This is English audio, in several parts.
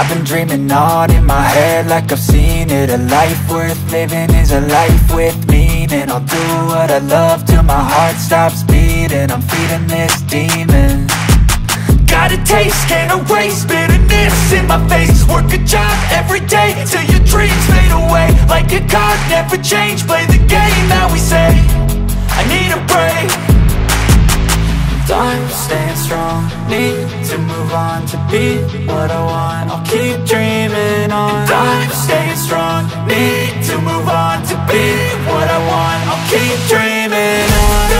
I've been dreaming on in my head like I've seen it. A life worth living is a life with meaning. I'll do what I love till my heart stops beating. I'm feeding this demon. Got a taste, can't erase bitterness in my face. Work a job every day till your dreams fade away. Like a card, never change, play the game that we say. I need a break. I'm staying strong, need to move on to be what I want. I'll keep dreaming on. I'm staying strong, need to move on to be what I want. I'll keep dreaming on.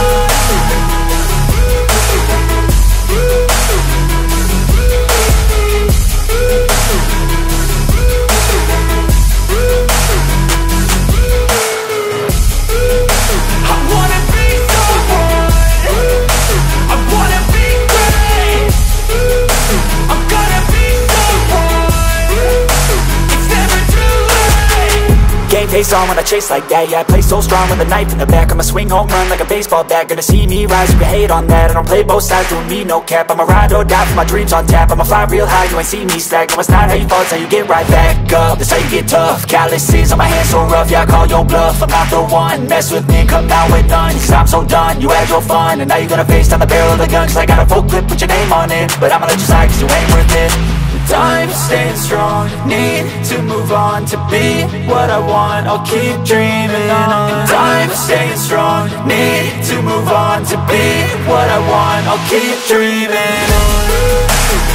Face on when I chase like that. Yeah, I play so strong with a knife in the back. I'ma swing home run like a baseball bat. Gonna see me rise, you can hate on that. I don't play both sides, doing me no cap. I'ma ride or die for my dreams on tap. I'ma fly real high, you ain't see me slack. No, it's not how you fall, it's how you get right back up. That's how you get tough. Calluses on my hands so rough, yeah, I call your bluff. I'm not the one, mess with me, come out with none. Cause I'm so done, you had your fun. And now you're gonna face down the barrel of the gun. Cause I got a full clip with your name on it. But I'ma let you slide cause you ain't worth it. I'm staying strong, need to move on to be what I want. I'll keep dreaming on. I'm staying strong, need to move on to be what I want. I'll keep dreaming on.